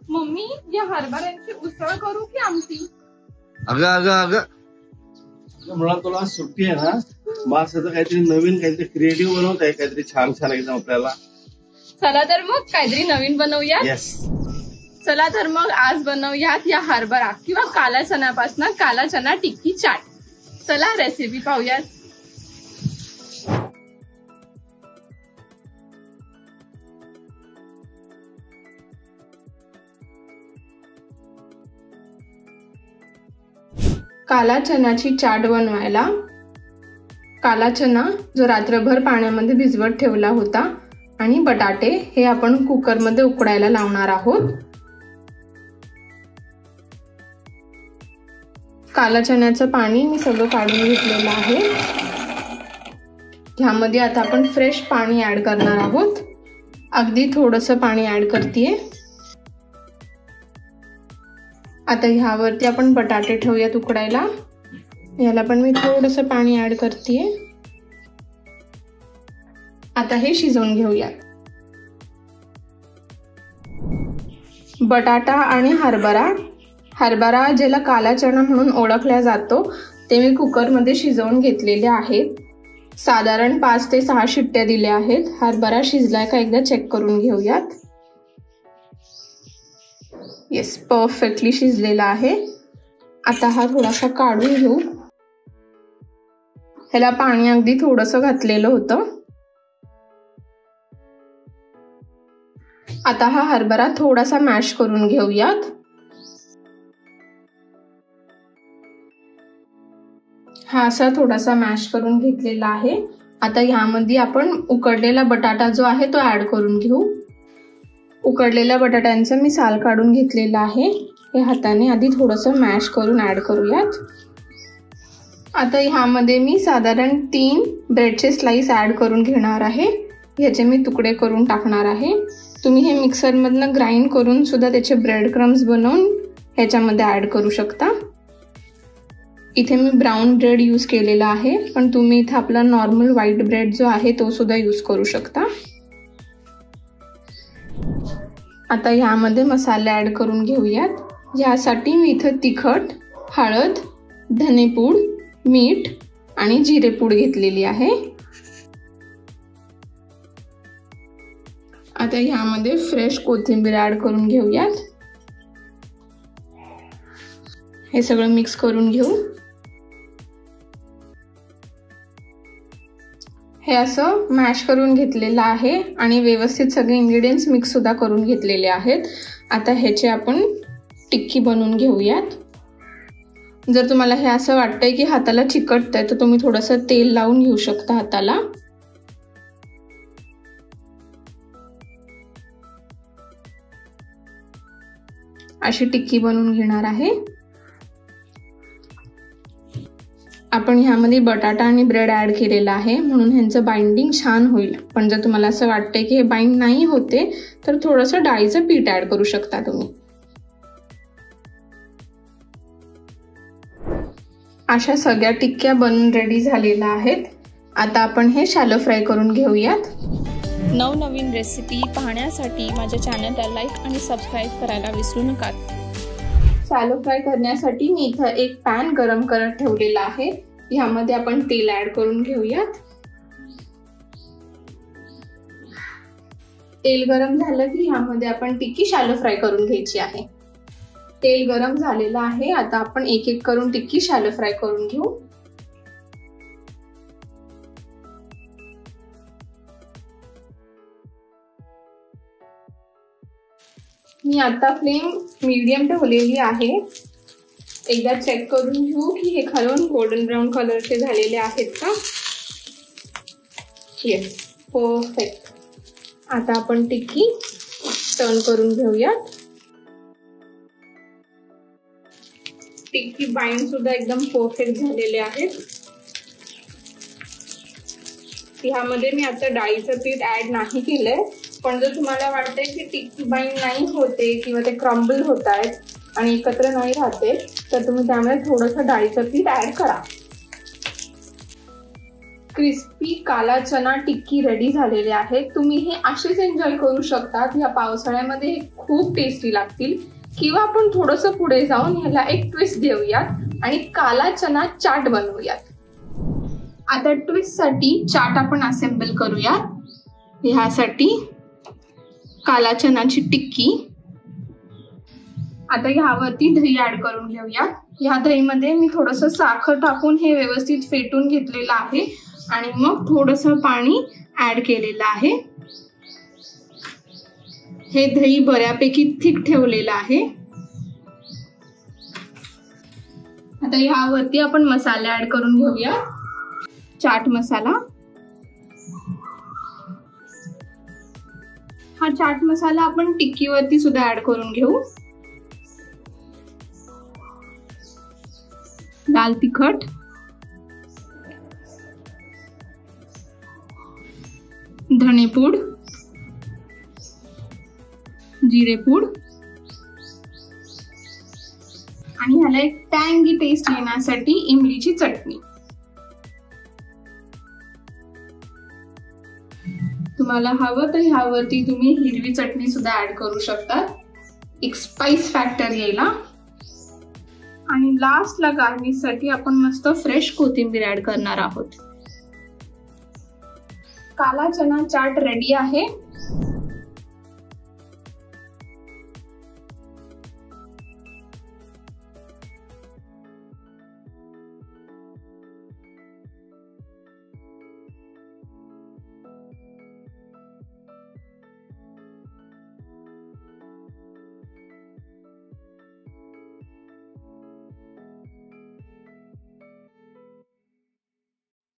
Mummy, या हरभऱ्यांची उसळ करू की आमटी? अगं अगं अगं मला तुला सुट्टी आहे ना, मग असं काहीतरी नवीन काहीतरी क्रिएटिव्ह बनवत आहे, काहीतरी छान छान एकदम आपल्याला. चला तर मग काहीतरी नवीन बनवूयात. येस, चला तर मग आज बनवूयात या हरभरा किंवा काला चण्यापासून काला चना टिक्की चाट. चला रेसिपी पाहूयात. काला चण्याची चाट बनवायला काला चना जो रात्रभर पाण्यामध्ये भिजवत ठेवला होता आणि बटाटे हे आपण कुकरमध्ये उकडायला लावणार आहोत. काला चण्याचं पाणी मी सगळं काढून घेतलेलं आहे. ह्यामध्ये आता आपण फ्रेश पाणी ऍड करणार आहोत. अगदी थोडंसं पाणी ऍड करतेय. आता ह्यावरती आपण बटाटे ठेवूयात उकडायला. याला पण मी थोडंसं पाणी ऍड करतेय. आता हे शिजवून घेऊयात. बटाटा आणि हरभरा ज्याला काला चणा म्हणून ओळखला जातो ते मी कुकरमध्ये शिजवून घेतलेले आहेत. साधारण 5 ते 6 शिट्ट्या दिल्या आहेत. हरभरा शिजलाय का एकदा चेक करून घेऊयात. येस, परफेक्टली शिजलेला आहे. आता हा थोडासा काढून घेऊ. ह्याला पाणी अगदी थोडंसं घातलेलं होतं. आता हा हरभरा थोडासा मॅश करून घेऊयात. हा असा थोडासा मॅश करून घेतलेला आहे. आता ह्यामध्ये आपण उकडलेला बटाटा जो आहे तो ऍड करून घेऊ. उकडलेल्या बटाट्यांचं मी साल काढून घेतलेलं आहे. हे हाताने आधी थोडंसं मॅश करून ऍड करूयात. आता ह्यामध्ये मी साधारण 3 ब्रेडचे स्लाइस ऍड करून घेणार आहे. ह्याचे मी तुकडे करून टाकणार आहे. तुम्ही हे मिक्सरमधनं ग्राइंड करून सुद्धा त्याचे ब्रेड क्रम्स बनवून ह्याच्यामध्ये ऍड करू शकता. इथे मी ब्राऊन ब्रेड यूज केलेला आहे, पण तुम्ही इथे आपला नॉर्मल व्हाईट ब्रेड जो आहे तो सुद्धा यूज करू शकता. आता ह्यामध्ये मसाले ऍड करून घेऊयात. यासाठी मी इथं तिखट, हळद, धनेपूड, मीठ आणि जिरेपूड घेतलेली आहे. आता ह्यामध्ये फ्रेश कोथिंबीर ऍड करून घेऊयात. हे सगळं मिक्स करून घेऊ. हे असं मॅश करून घेतलेलं आहे आणि व्यवस्थित सगळे इंग्रेडियंट्स मिक्स सुद्धा करून घेतलेले आहेत. आता ह्याचे आपण टिक्की बनवून घेऊयात. जर तुम्हाला हे असं वाटतंय की हाताला चिकटतंय तर तुम्ही थोडंसं तेल लावून घेऊ शकता हाताला. अशी टिक्की बनवून घेणार आहे. आपण ह्यामध्ये बटाटा आणि ब्रेड ऍड केलेला आहे म्हणून ह्यांचं बाइंडिंग छान होईल. पण जर तुम्हाला असं वाटतंय की हे बाइंड नाही होते तर थोडंसं डाळीचं पीठ ऍड करू शकता तुम्ही. अशा सगळ्या टिक्क्या बनून रेडी झालेल्या आहेत. आता आपण हे शॅलो फ्राय करून घेऊयात. नवनवीन रेसिपी पाहण्यासाठी माझ्या चॅनलला लाईक आणि सबस्क्राईब करायला विसरू नका. शॅलो फ्राय करण्यासाठी मी इथं एक पॅन गरम करत ठेवलेला आहे. ह्यामध्ये आपण तेल ऍड करून घेऊयात. तेल गरम झालं की ह्यामध्ये आपण टिक्की शॅलो फ्राय करून घ्यायची आहे. तेल गरम झालेलं आहे. आता आपण एक एक करून टिक्की शॅलो फ्राय करून घेऊ. मी आता फ्लेम मीडियम ठेवलेली आहे. एकदा चेक करून घेऊ की हे खरवून गोल्डन ब्राऊन कलरचे झालेले आहेत का. Yes, perfect. आता आपण टिक्की टर्न करून घेऊयात. टिक्की बाइंड सुद्धा एकदम परफेक्ट झालेले आहेत. ह्यामध्ये मी आता डाळीचं पीठ ऍड नाही केलंय, पण जर तुम्हाला वाटतंय की टिक्की बाइंड नाही होते किंवा ते क्रम्बल होत आहेत आणि एकत्र नाही राहते तर तुम्ही त्यामध्ये थोडंसं डाळीचं पीठ ऍड करा. क्रिस्पी काला चना टिक्की रेडी झालेले आहे। तुम्ही हे असेच एन्जॉय करू शकतात। या पावसाळ्यामध्ये हे खूप टेस्टी लागतील। किंवा आपण थोडंसं पुढे जाऊन ह्याला एक ट्विस्ट देऊयात आणि काला चना चाट बनवूयात। आता ट्विस्ट साठी चाट आपण असेंबल करूयात। ह्यासाठी काला चनाची टिक्की, आता ह्यावरती दही ऍड करून घेऊया। ह्या दहीमध्ये मी थोडंसं साखर टाकून हे व्यवस्थित फेटून घेतलेलं आहे आणि मग थोडंसं पाणी ऍड केलेलं आहे। हे दही बऱ्यापैकी थिक ठेवलेलं आहे। आता ह्यावरती आपण मसाले ऍड करून घेऊया। चाट मसाला, हा चाट मसाला आपण टिक्कीवरती सुद्धा ऍड करून घेऊ। लाल तिखट, धनेपूड, जिरेपूड आणि ह्याला एक टँगी टेस्ट येण्यासाठी इमलीची चटणी। तुम्हाला हवं तर ह्यावरती तुम्ही हिरवी चटणी सुद्धा ऍड करू शकता, एक स्पाइस फॅक्टर यायला। आणि लास्टला गार्निश साठी आपण मस्त फ्रेश कोथिंबीर ऍड करणार आहोत। काला चना चाट रेडी आहे।